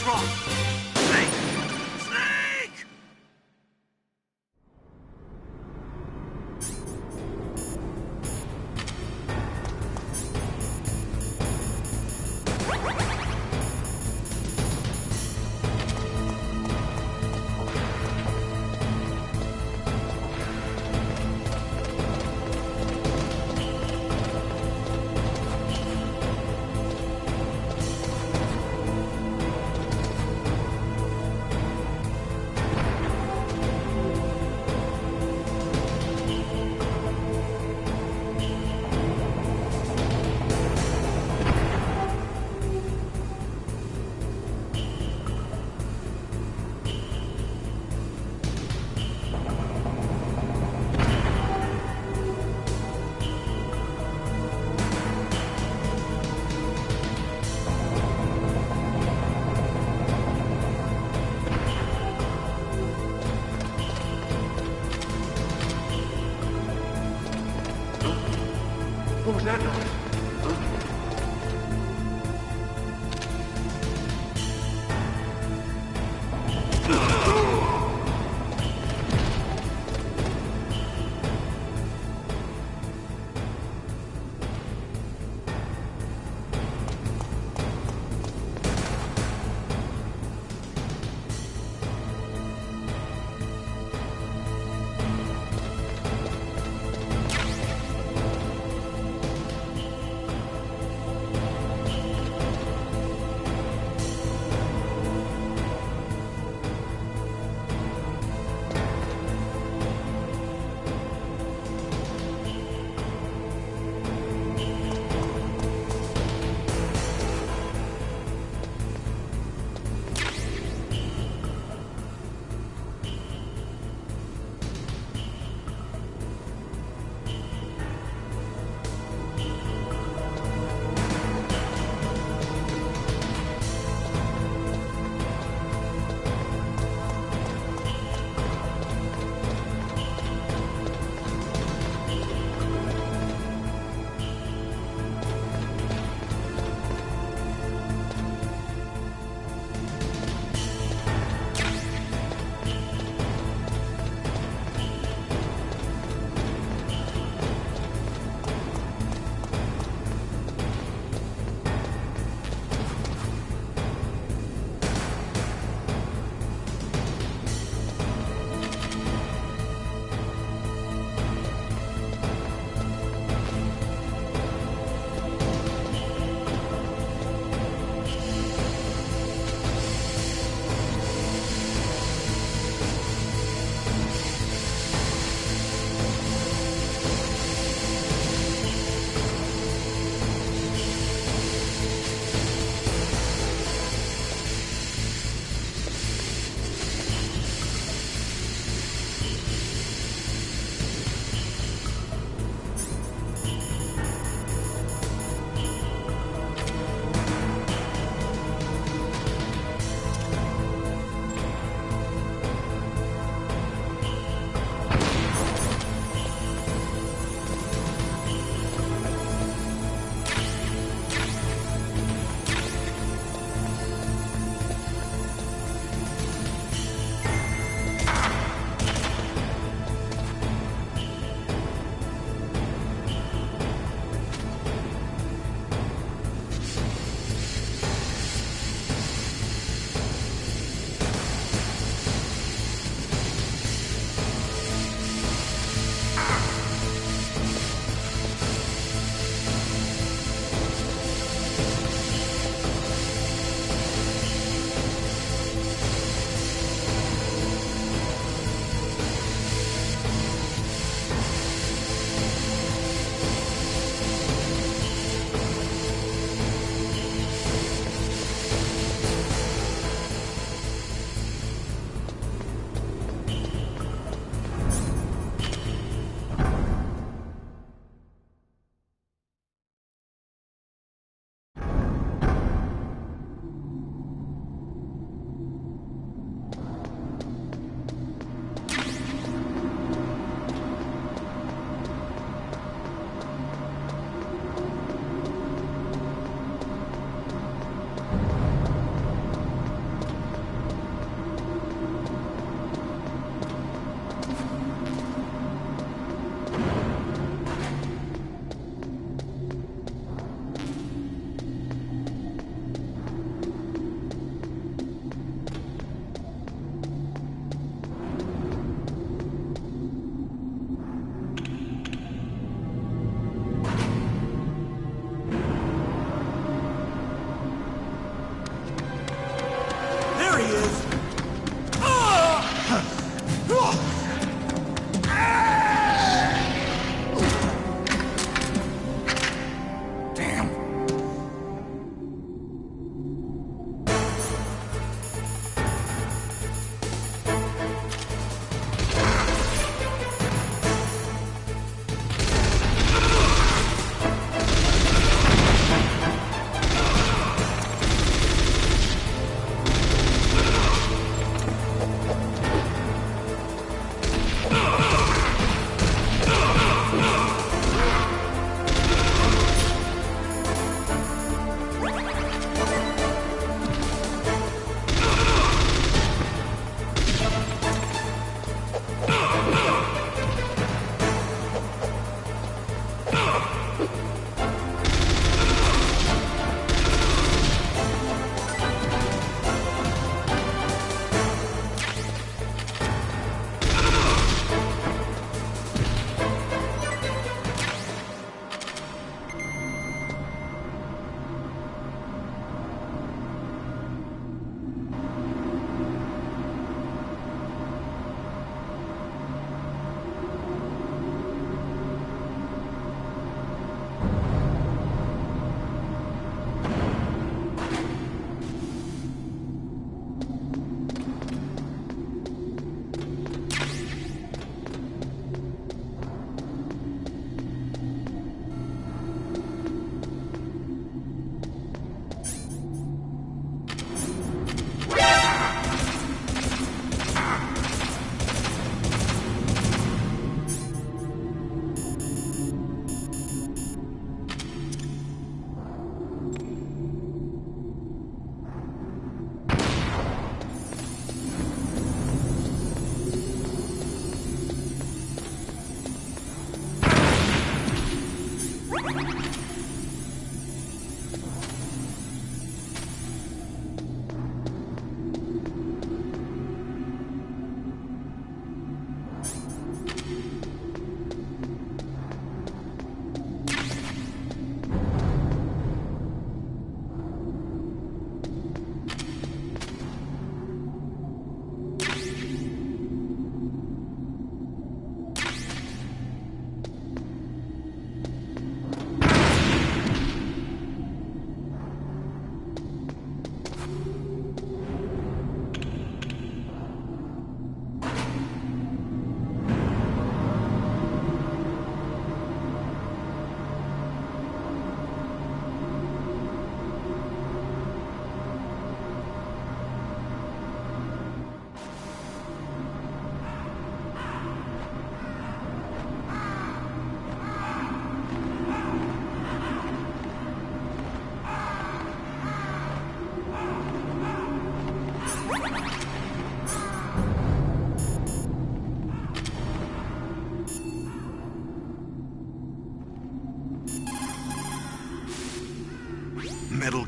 What's wrong? Snake! Snake! What was that noise?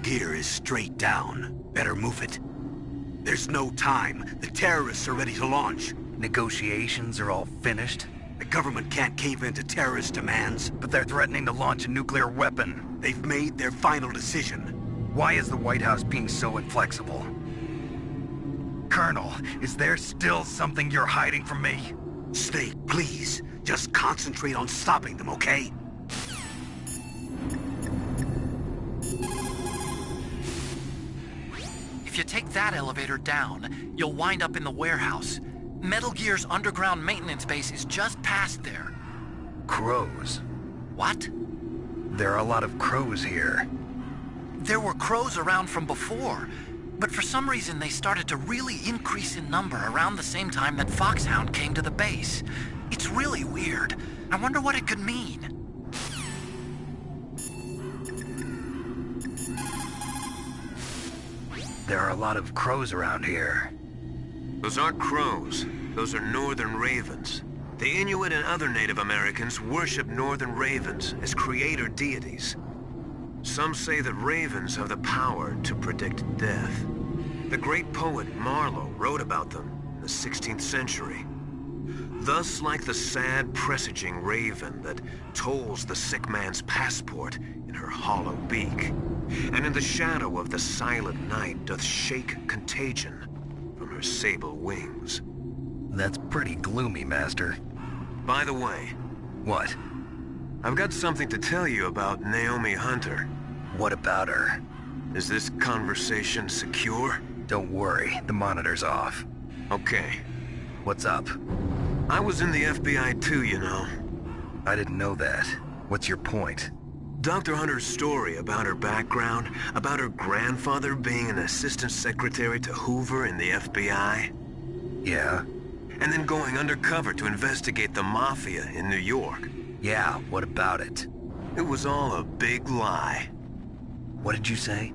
gear is straight down. Better move it. There's no time. The terrorists are ready to launch. Negotiations are all finished, The government can't cave into terrorist demands. but they're threatening to launch a nuclear weapon. They've made their final decision. Why is the White House being so inflexible? Colonel, is there still something you're hiding from me? Snake, please, just concentrate on stopping them, okay? If you take that elevator down, you'll wind up in the warehouse. Metal Gear's underground maintenance base is just past there. Crows. What? There are a lot of crows here. There were crows around from before, but for some reason they started to really increase in number around the same time that Foxhound came to the base. It's really weird. I wonder what it could mean. There are a lot of crows around here. Those aren't crows. Those are northern ravens. The Inuit and other Native Americans worship northern ravens as creator deities. Some say that ravens have the power to predict death. The great poet Marlowe wrote about them in the 16th century. Thus, like the sad presaging raven that tolls the sick man's passport in her hollow beak, and in the shadow of the silent night doth shake contagion from her sable wings. That's pretty gloomy, Master. By the way, What? I've got something to tell you about Naomi Hunter. What about her? Is this conversation secure? Don't worry, the monitor's off. Okay. What's up? I was in the FBI too, you know. I didn't know that. What's your point? Dr. Hunter's story about her background, about her grandfather being an assistant secretary to Hoover in the FBI, Yeah? and then going undercover to investigate the mafia in New York. Yeah, what about it? It was all a big lie. What did you say?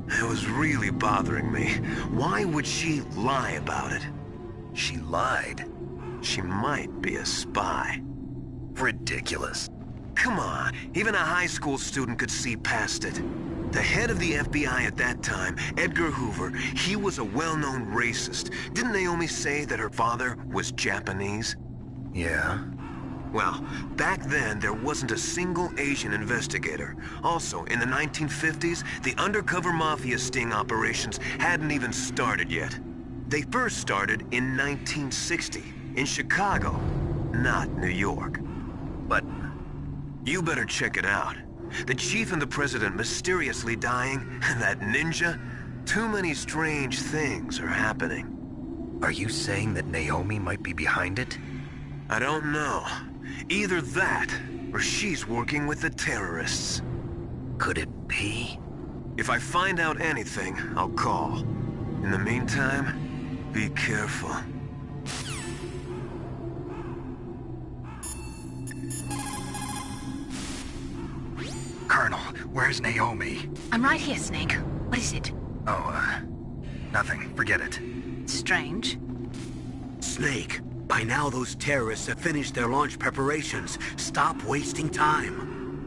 It was really bothering me. Why would she lie about it? She lied. She might be a spy. Ridiculous. Come on, even a high school student could see past it. The head of the FBI at that time, Edgar Hoover, he was a well-known racist. Didn't Naomi say that her father was Japanese? Yeah? Well, back then, there wasn't a single Asian investigator. Also, in the 1950s, the undercover mafia sting operations hadn't even started yet. They first started in 1960, in Chicago, not New York. But You better check it out. The chief and the president mysteriously dying, and that ninja. Too many strange things are happening. are you saying that Naomi might be behind it? I don't know. Either that, or she's working with the terrorists. Could it be? If I find out anything, I'll call. In the meantime, be careful. Colonel, where's Naomi? I'm right here, Snake. What is it? Oh, nothing. Forget it. Strange. Snake, by now those terrorists have finished their launch preparations. Stop wasting time.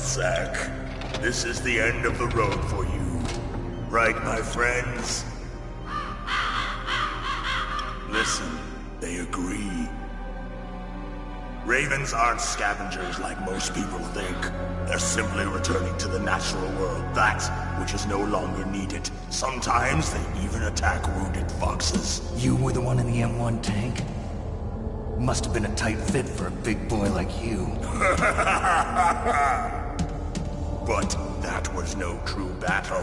Zack. This is the end of the road for you. Right, my friends? Listen, they agree. Ravens aren't scavengers like most people think. They're simply returning to the natural world, that which is no longer needed. Sometimes they even attack wounded foxes. You were the one in the M1 tank? Must have been a tight fit for a big boy like you. But that was no true battle.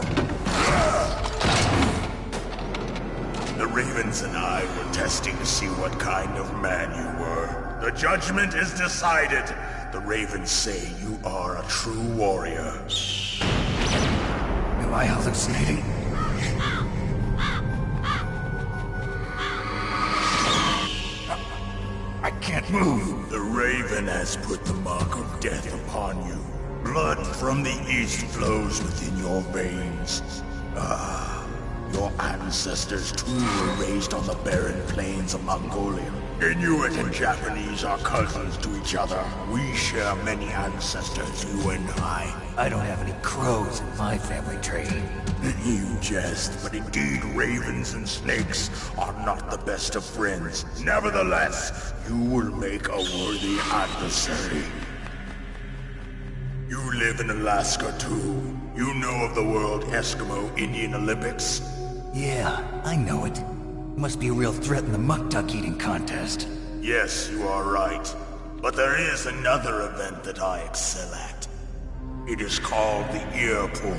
The Ravens and I were testing to see what kind of man you were. The judgment is decided. The Ravens say you are a true warrior. Am I hallucinating? I can't move. The Raven has put the mark of death upon you. Blood from the east flows within your veins. Your ancestors too were raised on the barren plains of Mongolia. Inuit and Japanese are cousins to each other. We share many ancestors, you and I. I don't have any crows in my family tree. You jest, but indeed ravens and snakes are not the best of friends. Nevertheless, you will make a worthy adversary. You live in Alaska too. You know of the World Eskimo Indian Olympics? Yeah, I know it. Must be a real threat in the muck duck eating contest. Yes, you are right. But there is another event that I excel at. It is called the ear pull.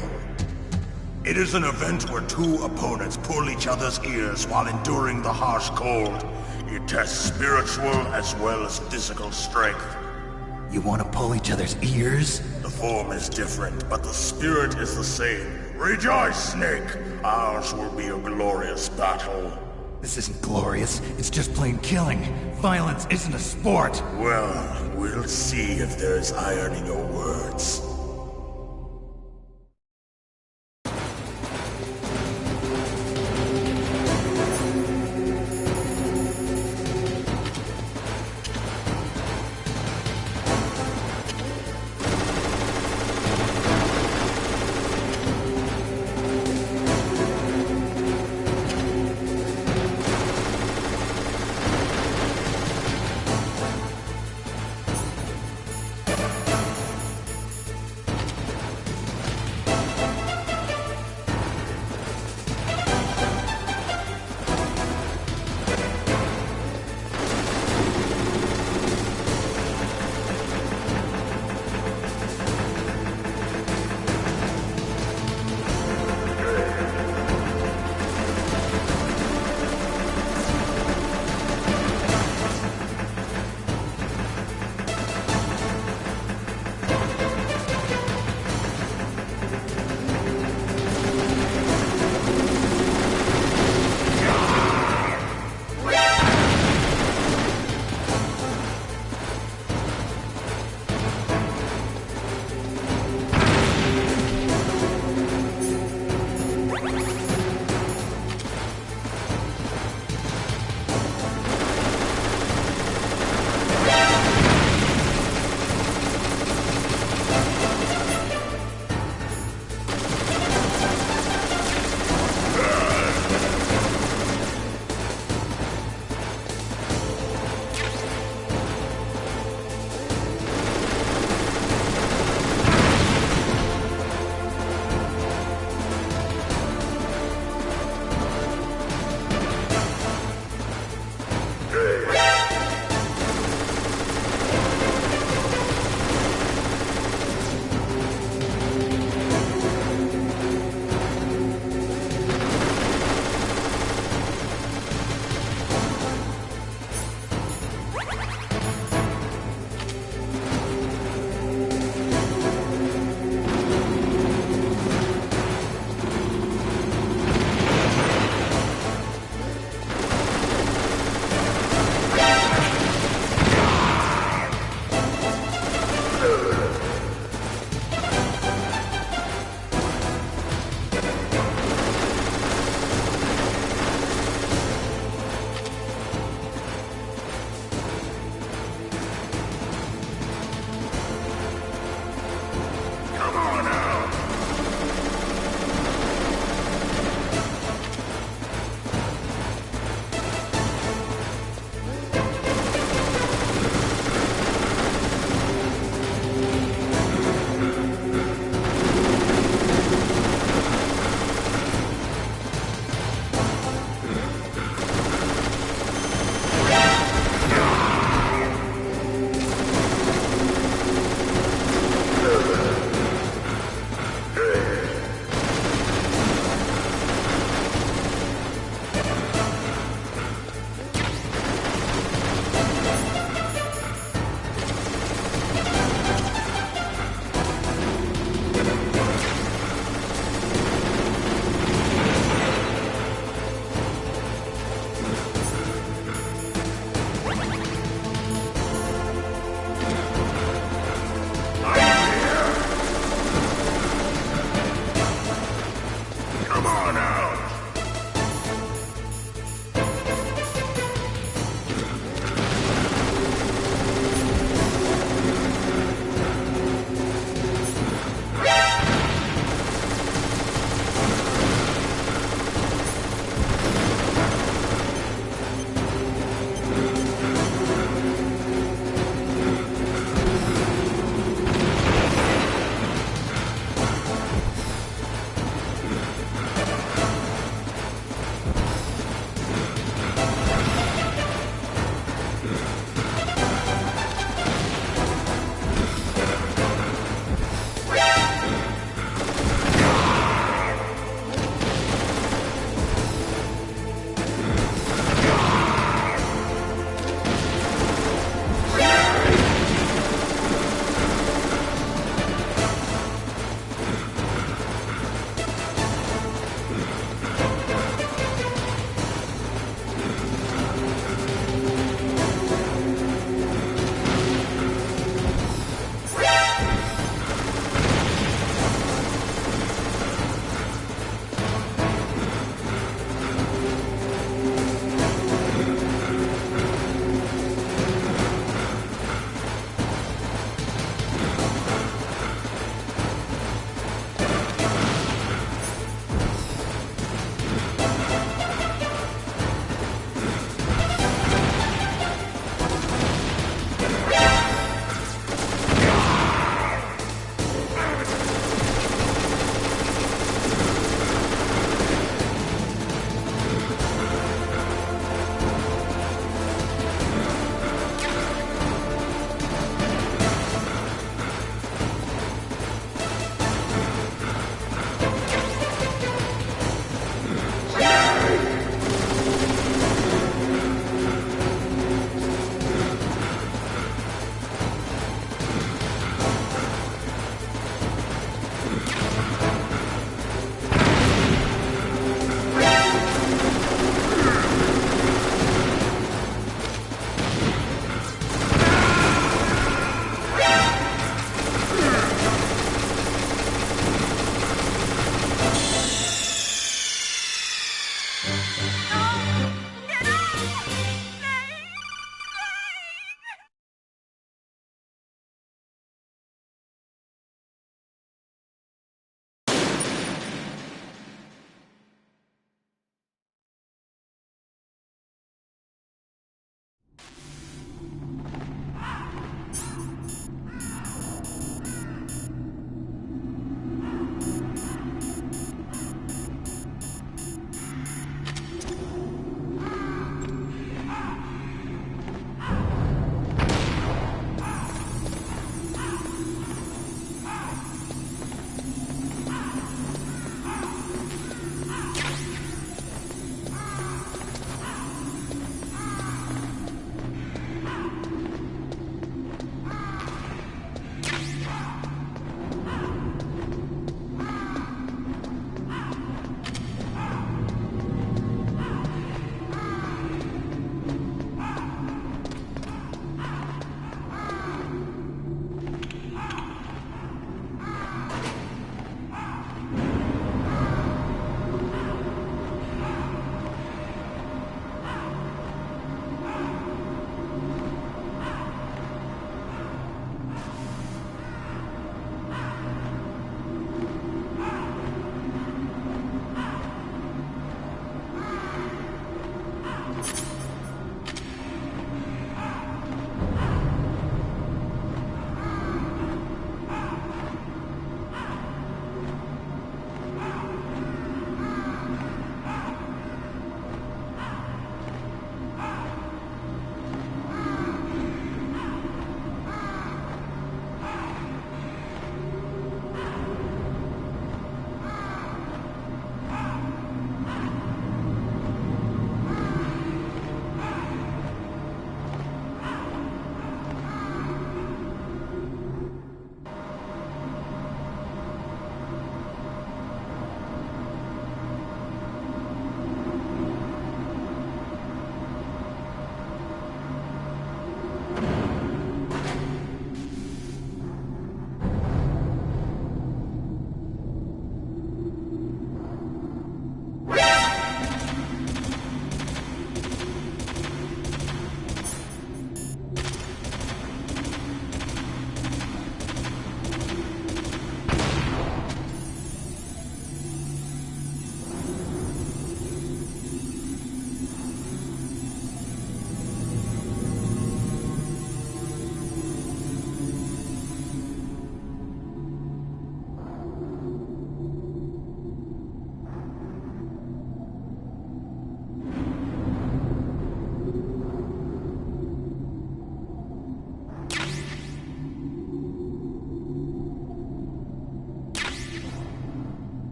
It is an event where two opponents pull each other's ears while enduring the harsh cold. It tests spiritual as well as physical strength. You want to pull each other's ears? The form is different, but the spirit is the same. Rejoice, Snake! Ours will be a glorious battle. This isn't glorious. It's just plain killing. Violence isn't a sport. Well, we'll see if there's iron in your words.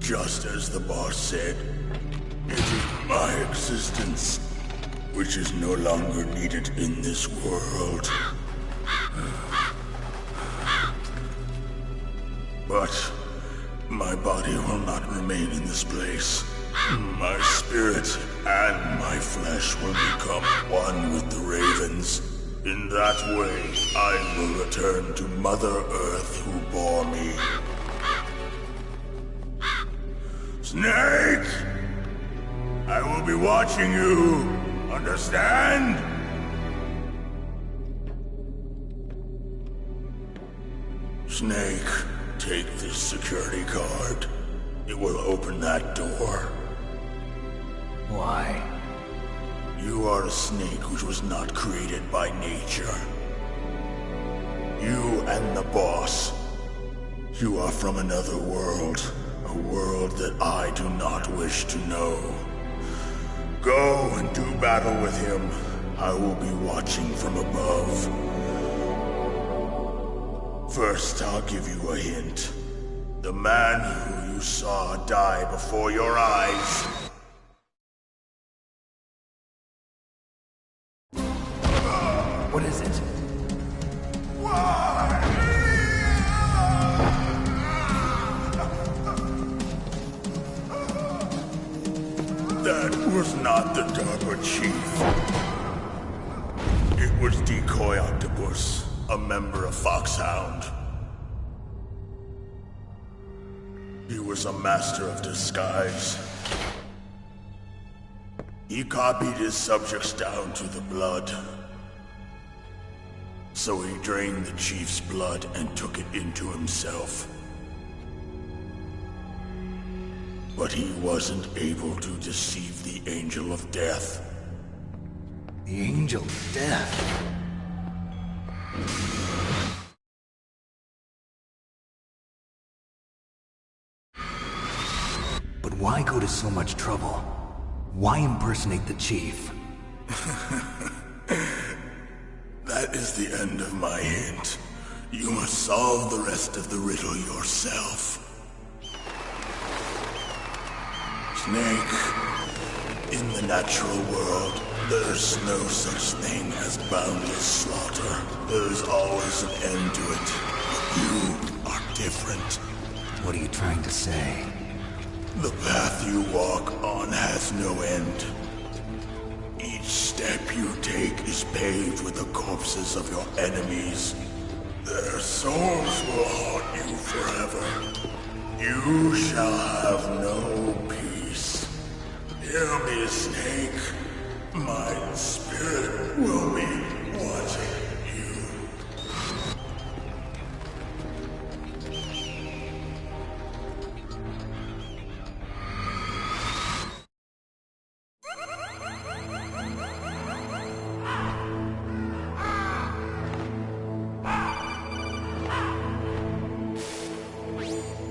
Just as the boss said, it is my existence which is no longer needed in this world. But my body will not remain in this place. My spirit and my flesh will become one with the ravens. In that way, I will return to Mother Earth who bore me. Snake! I will be watching you. Understand? Snake, take this security card. It will open that door. Why? You are a snake which was not created by nature. You and the boss. You are from another world. A world that I do not wish to know. Go and do battle with him. I will be watching from above. First, I'll give you a hint. The man who you saw die before your eyes. What is it? That was not the DARPA chief. It was Decoy Octopus, a member of Foxhound. He was a master of disguise. He copied his subjects down to the blood. So he drained the chief's blood and took it into himself. But he wasn't able to deceive the Angel of Death. The Angel of Death? But why go to so much trouble? Why impersonate the chief? That is the end of my hint. You must solve the rest of the riddle yourself. Snake, in the natural world, there's no such thing as boundless slaughter. There's always an end to it. But you are different. What are you trying to say? The path you walk on has no end. Each step you take is paved with the corpses of your enemies. Their souls will haunt you forever. You shall have no peace. Hear me, Snake. My spirit will be watching you.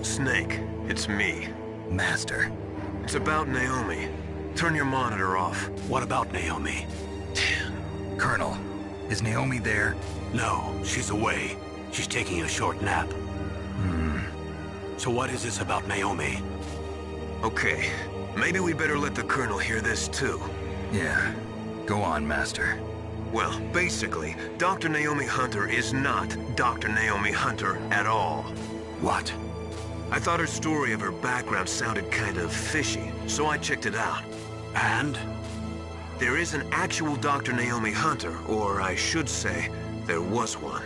Snake, it's me. Master. It's about Naomi. Turn your monitor off. What about Naomi? Colonel, is Naomi there? No, she's away. She's taking a short nap. So what is this about Naomi? Okay, maybe we better let the Colonel hear this too. Yeah. Go on, Master. Well, basically, Dr. Naomi Hunter is not Dr. Naomi Hunter at all. What? I thought her story of her background sounded kind of fishy, so I checked it out. And? There is an actual Dr. Naomi Hunter, or I should say, there was one.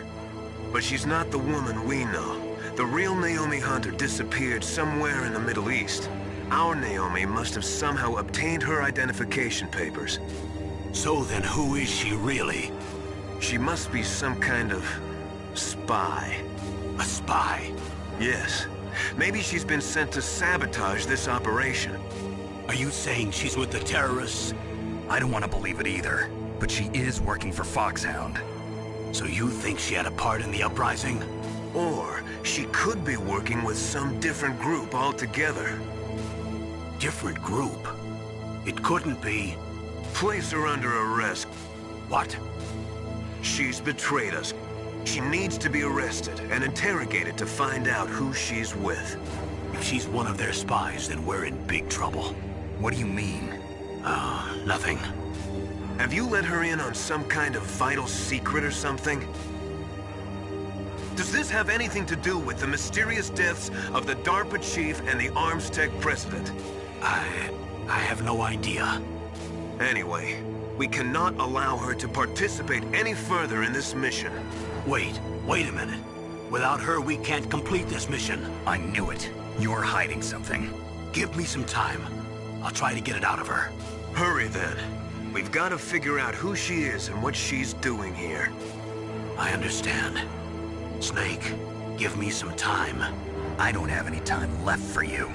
But she's not the woman we know. The real Naomi Hunter disappeared somewhere in the Middle East. Our Naomi must have somehow obtained her identification papers. So then who is she really? She must be some kind of spy. A spy? Yes. Maybe she's been sent to sabotage this operation. Are you saying she's with the terrorists? I don't want to believe it either, but she is working for Foxhound. So you think she had a part in the uprising? Or she could be working with some different group altogether. Different group? It couldn't be. Place her under arrest. What? She's betrayed us. She needs to be arrested and interrogated to find out who she's with. If she's one of their spies, then we're in big trouble. What do you mean? Nothing. Have you let her in on some kind of vital secret or something? Does this have anything to do with the mysterious deaths of the DARPA chief and the Arms Tech president? I have no idea. Anyway, We cannot allow her to participate any further in this mission. Wait a minute. Without her, we can't complete this mission. I knew it. You're hiding something. Give me some time. I'll try to get it out of her. Hurry then. We've got to figure out who she is and what she's doing here. I understand. Snake, give me some time. I don't have any time left for you.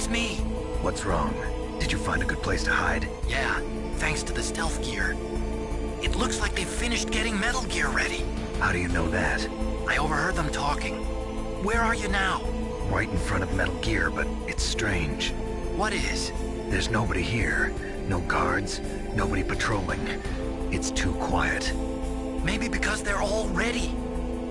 it's me. What's wrong? Did you find a good place to hide? Yeah, thanks to the stealth gear. It looks like they've finished getting Metal Gear ready. How do you know that? I overheard them talking. Where are you now? Right in front of Metal Gear, but it's strange. What is? There's nobody here. No guards, nobody patrolling. It's too quiet. Maybe because they're all ready.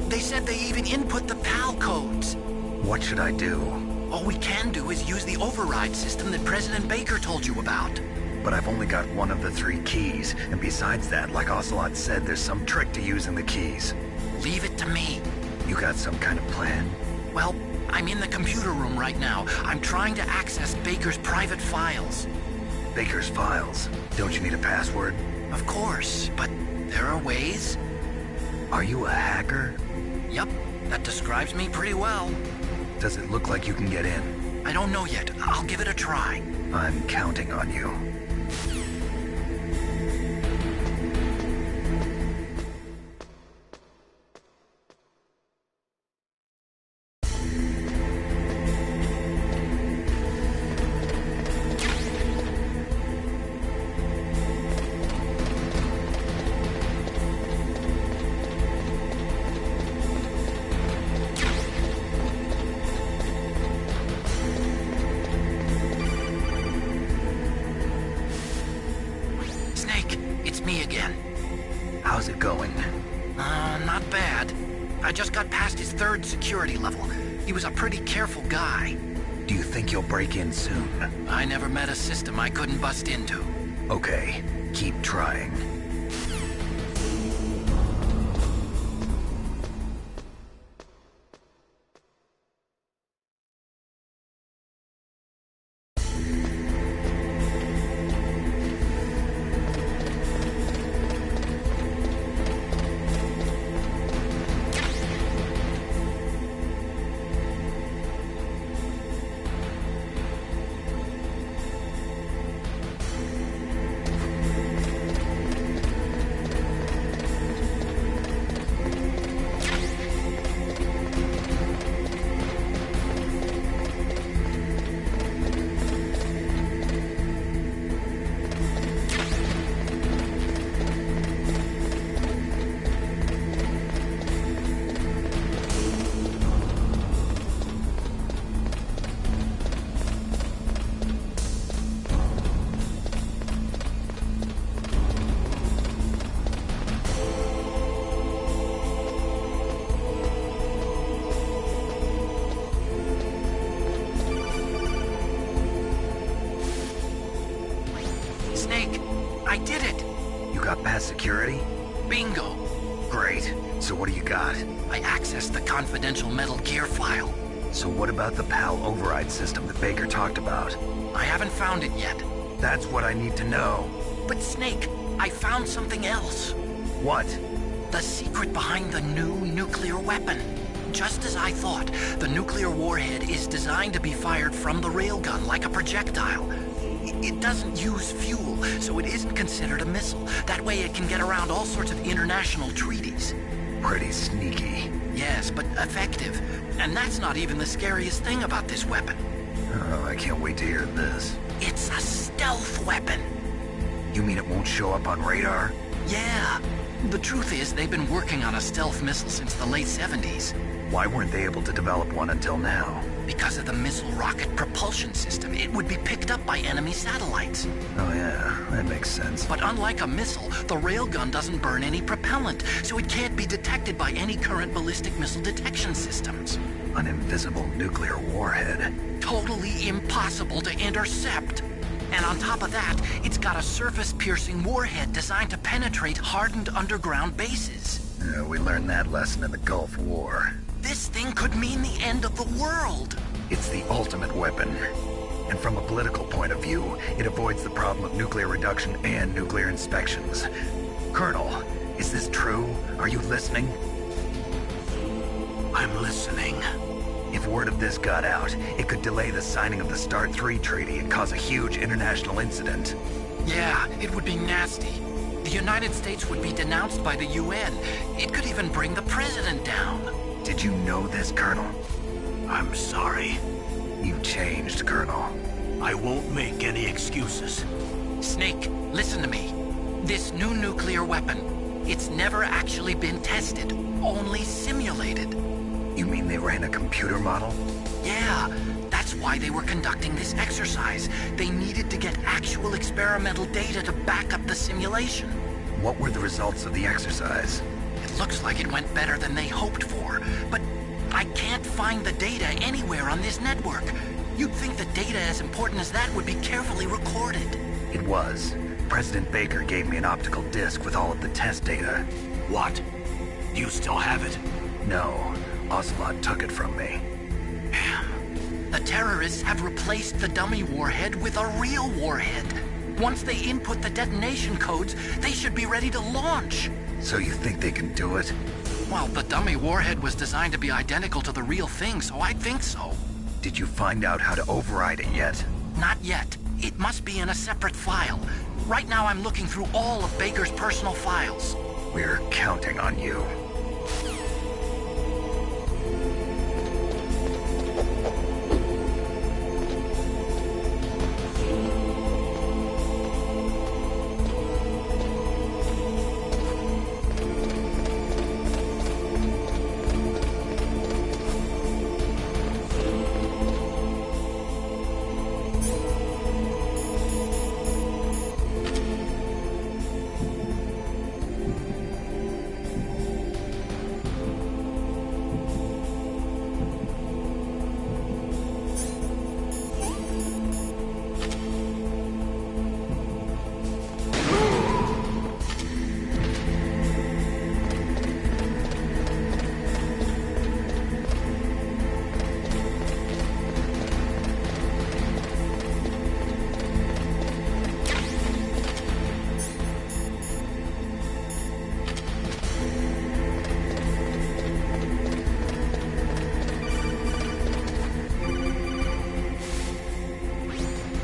They said they even input the PAL codes. What should I do? All we can do is use the override system that President Baker told you about. But I've only got one of the 3 keys, and besides that, like Ocelot said, there's some trick to using the keys. Leave it to me. You got some kind of plan? Well, I'm in the computer room right now. I'm trying to access Baker's private files. Baker's files? Don't you need a password? Of course, but there are ways. Are you a hacker? Yup, that describes me pretty well. Does it look like you can get in? I don't know yet. I'll give it a try. I'm counting on you. Me again. How's it going? Not bad. I just got past his 3rd security level. He was a pretty careful guy. Do you think you'll break in soon? I never met a system I couldn't bust into. Okay, keep trying. I did it! You got past security? Bingo! Great. So what do you got? I accessed the confidential Metal Gear file. So what about the PAL override system that Baker talked about? I haven't found it yet. That's what I need to know. But Snake, I found something else. What? The secret behind the new nuclear weapon. Just as I thought, the nuclear warhead is designed to be fired from the railgun like a projectile. It doesn't use fuel, so it isn't considered a missile. That way it can get around all sorts of international treaties. Pretty sneaky. Yes, but effective. And that's not even the scariest thing about this weapon. Oh, I can't wait to hear this. It's a stealth weapon. You mean it won't show up on radar? Yeah. The truth is, they've been working on a stealth missile since the late 70s. Why weren't they able to develop one until now? Because of the missile rocket propulsion system, it would be picked up by enemy satellites. Oh yeah, that makes sense. But unlike a missile, the railgun doesn't burn any propellant, so it can't be detected by any current ballistic missile detection systems. An invisible nuclear warhead. Totally impossible to intercept. And on top of that, it's got a surface-piercing warhead designed to penetrate hardened underground bases. Yeah, we learned that lesson in the Gulf War. This thing could mean the end of the world. It's the ultimate weapon. And from a political point of view, it avoids the problem of nuclear reduction and nuclear inspections. Colonel, is this true? Are you listening? I'm listening. If word of this got out, it could delay the signing of the START 3 treaty and cause a huge international incident. Yeah, it would be nasty. The United States would be denounced by the UN. It could even bring the president down. Did you know this, Colonel? I'm sorry. You changed, Colonel. I won't make any excuses. Snake, listen to me. This new nuclear weapon, it's never actually been tested, only simulated. You mean they ran a computer model? Yeah, that's why they were conducting this exercise. They needed to get actual experimental data to back up the simulation. What were the results of the exercise? It looks like it went better than they hoped for, but I can't find the data anywhere on this network. You'd think the data as important as that would be carefully recorded. It was. President Baker gave me an optical disc with all of the test data. What? Do you still have it? No, Ocelot took it from me. The terrorists have replaced the dummy warhead with a real warhead. Once they input the detonation codes, they should be ready to launch. So you think they can do it? Well, the dummy warhead was designed to be identical to the real thing, so I think so. Did you find out how to override it yet? Not yet. It must be in a separate file. Right now I'm looking through all of Baker's personal files. We're counting on you.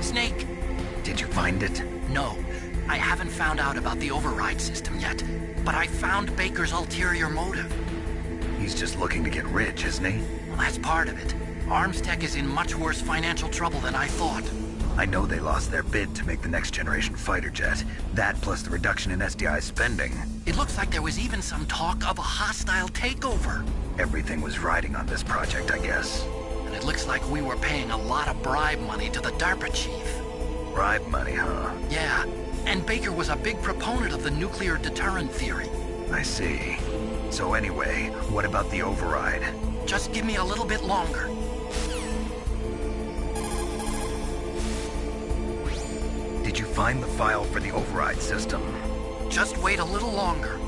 Snake! Did you find it? No. I haven't found out about the override system yet, but I found Baker's ulterior motive. He's just looking to get rich, isn't he? Well, that's part of it. Arms Tech is in much worse financial trouble than I thought. I know they lost their bid to make the next generation fighter jet. That plus the reduction in SDI spending. It looks like there was even some talk of a hostile takeover. Everything was riding on this project, I guess. And it looks like we were paying a lot of bribe money to the DARPA chief. Bribe money, huh? Yeah, and Baker was a big proponent of the nuclear deterrent theory. I see. So anyway, what about the override? Just give me a little bit longer. Did you find the file for the override system? Just wait a little longer.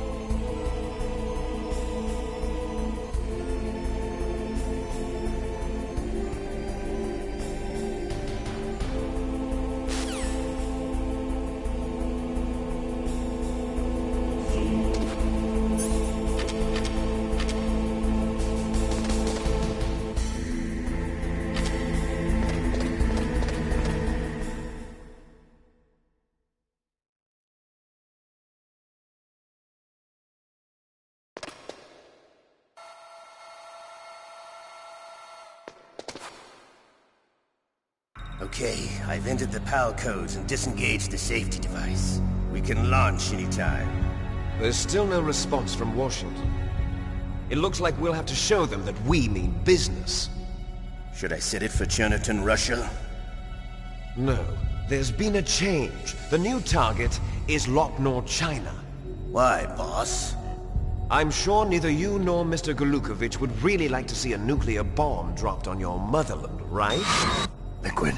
Okay, I've entered the PAL codes and disengaged the safety device. We can launch anytime. There's still no response from Washington. It looks like we'll have to show them that we mean business. Should I set it for Chernobyl, Russia? No, there's been a change. The new target is Lochner, China. Why, boss? I'm sure neither you nor Mr. Golukovich would really like to see a nuclear bomb dropped on your motherland, right? Liquid.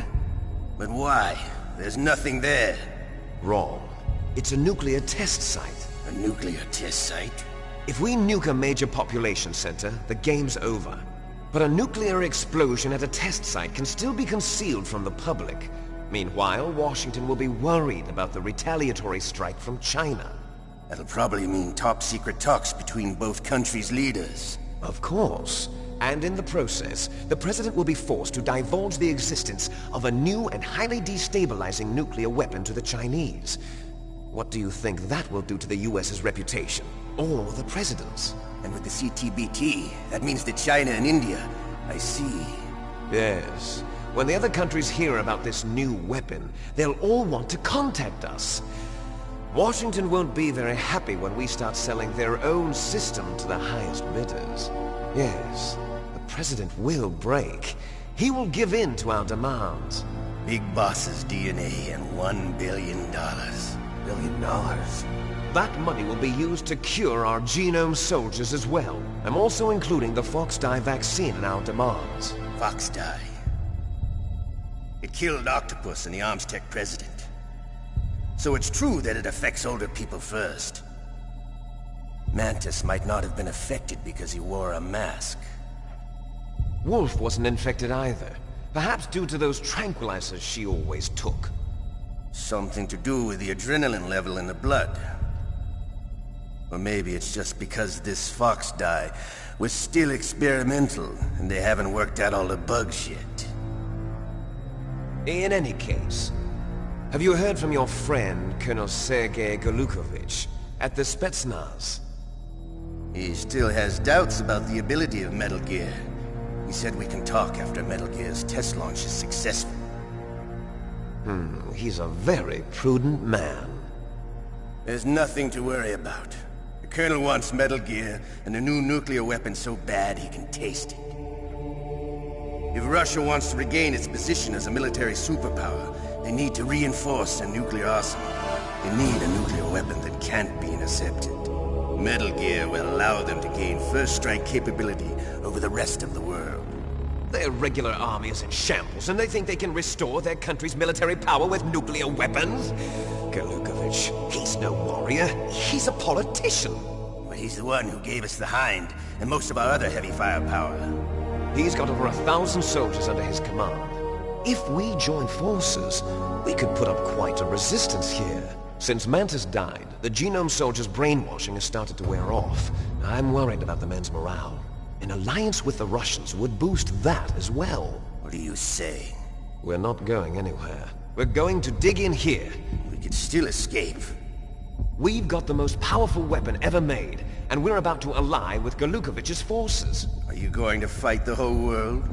But why? There's nothing there. Wrong. It's a nuclear test site. A nuclear test site? If we nuke a major population center, the game's over. But a nuclear explosion at a test site can still be concealed from the public. Meanwhile, Washington will be worried about the retaliatory strike from China. That'll probably mean top-secret talks between both countries' leaders. Of course. And in the process, the President will be forced to divulge the existence of a new and highly destabilizing nuclear weapon to the Chinese. What do you think that will do to the US's reputation? Or the President's? And with the CTBT, that means that China and India... I see. Yes. When the other countries hear about this new weapon, they'll all want to contact us. Washington won't be very happy when we start selling their own system to the highest bidders. Yes, the President will break. He will give in to our demands. Big Boss's DNA and $1 billion. $1 billion? That money will be used to cure our genome soldiers as well. I'm also including the Fox-Die vaccine in our demands. Fox-Die. It killed Octopus and the Armstech president. So it's true that it affects older people first. Mantis might not have been affected because he wore a mask. Wolf wasn't infected either. Perhaps due to those tranquilizers she always took. Something to do with the adrenaline level in the blood. Or maybe it's just because this Fox-Die was still experimental and they haven't worked out all the bugs yet. In any case, have you heard from your friend, Colonel Sergei Golukovich, at the Spetsnaz? He still has doubts about the ability of Metal Gear. He said we can talk after Metal Gear's test launch is successful. He's a very prudent man. There's nothing to worry about. The Colonel wants Metal Gear and a new nuclear weapon so bad he can taste it. If Russia wants to regain its position as a military superpower, they need to reinforce their nuclear arsenal. They need a nuclear weapon that can't be intercepted. Metal Gear will allow them to gain first-strike capability over the rest of the world. Their regular army is in shambles, and they think they can restore their country's military power with nuclear weapons? Golukovich, he's no warrior. He's a politician. But he's the one who gave us the Hind and most of our other heavy firepower. He's got over 1,000 soldiers under his command. If we join forces, we could put up quite a resistance here. Since Mantis died, the genome soldiers' brainwashing has started to wear off. I'm worried about the men's morale. An alliance with the Russians would boost that as well. What are you saying? We're not going anywhere. We're going to dig in here. We could still escape. We've got the most powerful weapon ever made, and we're about to ally with Golukovich's forces. Are you going to fight the whole world?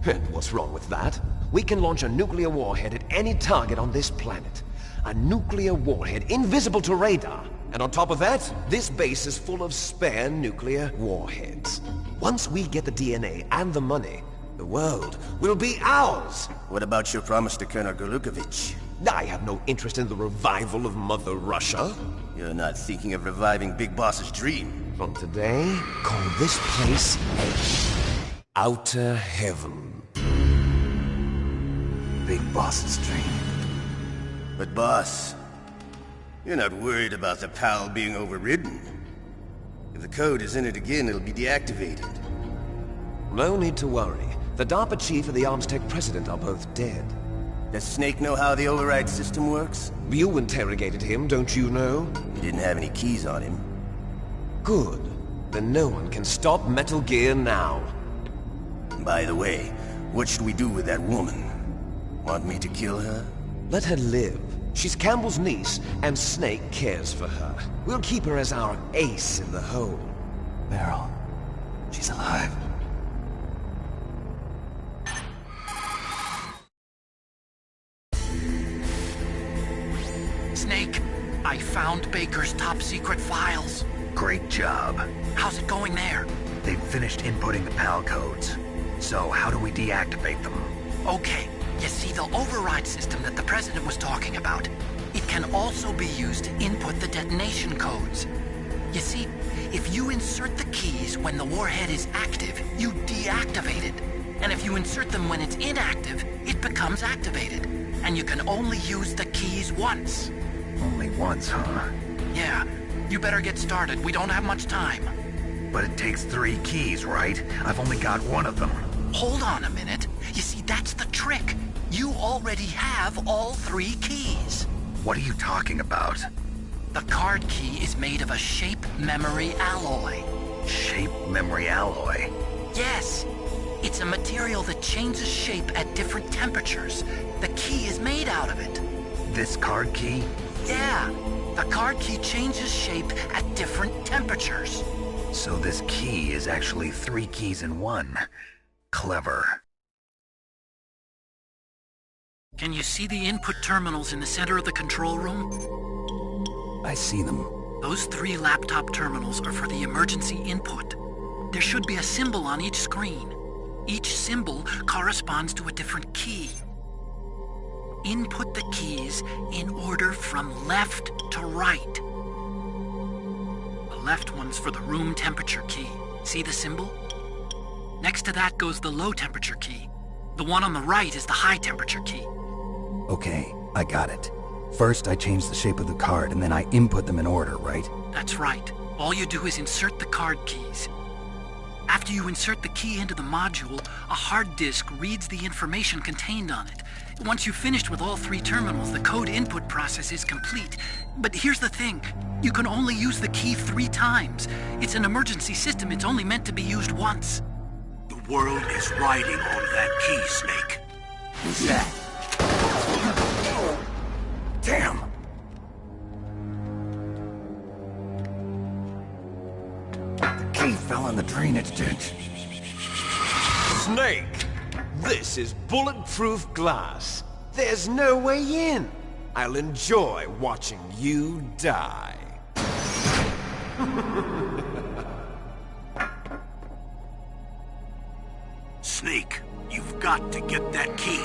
And what's wrong with that? We can launch a nuclear warhead at any target on this planet. A nuclear warhead invisible to radar. And on top of that, this base is full of spare nuclear warheads. Once we get the DNA and the money, the world will be ours! What about your promise to Colonel Golukovich? I have no interest in the revival of Mother Russia. You're not thinking of reviving Big Boss's dream. From today, call this place Outer Heaven. Big Boss's dream. But boss, you're not worried about the PAL being overridden. If the code is entered again, it'll be deactivated. No need to worry. The DARPA chief and the Armstech president are both dead. Does Snake know how the override system works? You interrogated him, don't you know? He didn't have any keys on him. Good. Then no one can stop Metal Gear now. By the way, what should we do with that woman? Want me to kill her? Let her live. She's Campbell's niece, and Snake cares for her. We'll keep her as our ace in the hole. Meryl, she's alive. Snake, I found Baker's top-secret files. Great job. How's it going there? They've finished inputting the PAL codes. So how do we deactivate them? Okay, you see the override system that the President was talking about? It can also be used to input the detonation codes. You see, if you insert the keys when the warhead is active, you deactivate it. And if you insert them when it's inactive, it becomes activated. And you can only use the keys once. Only once, huh? Yeah, you better get started. We don't have much time. But it takes 3 keys, right? I've only got 1 of them. Hold on a minute. You see, that's the trick. You already have all 3 keys. What are you talking about? The card key is made of a shape memory alloy. Shape memory alloy? Yes. It's a material that changes shape at different temperatures. The key is made out of it. This card key? Yeah. The card key changes shape at different temperatures. So this key is actually 3 keys in 1. Clever. Can you see the input terminals in the center of the control room? I see them. Those 3 laptop terminals are for the emergency input. There should be a symbol on each screen. Each symbol corresponds to a different key. Input the keys in order from left to right. The left one's for the room temperature key. See the symbol? Next to that goes the low temperature key. The one on the right is the high temperature key. Okay, I got it. First, I change the shape of the card, and then I input them in order, right? That's right. All you do is insert the card keys. After you insert the key into the module, a hard disk reads the information contained on it. Once you've finished with all 3 terminals, the code input process is complete. But here's the thing. You can only use the key 3 times. It's an emergency system. It's only meant to be used once. The world is riding on that key, Snake. Who's that? Damn! The key fell in the drainage ditch. Snake! This is bulletproof glass. There's no way in. I'll enjoy watching you die. Snake, you've got to get that key.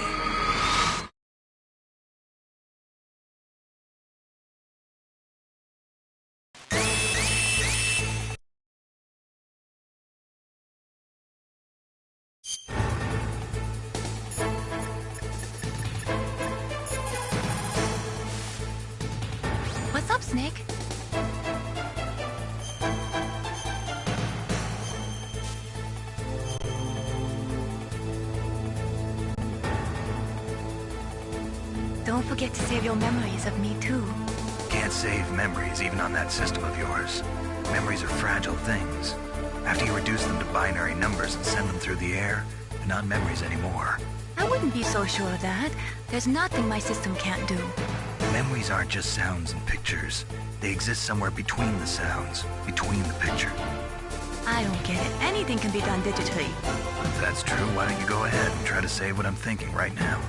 What's up, Snake? Don't forget to save your memories of me, too. Can't save memories even on that system of yours. Memories are fragile things. After you reduce them to binary numbers and send them through the air, they're not memories anymore. I wouldn't be so sure of that. There's nothing my system can't do. Memories aren't just sounds and pictures. They exist somewhere between the sounds, between the picture. I don't get it. Anything can be done digitally. If that's true, why don't you go ahead and try to say what I'm thinking right now?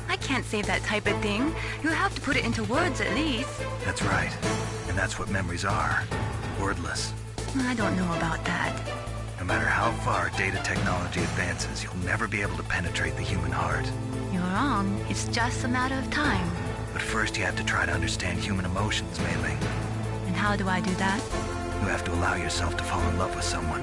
I can't save that type of thing. You have to put it into words at least. That's right. And that's what memories are. Wordless. I don't know about that. No matter how far data technology advances, you'll never be able to penetrate the human heart. You're wrong. It's just a matter of time. But first you have to try to understand human emotions, Mei Ling. And how do I do that? You have to allow yourself to fall in love with someone.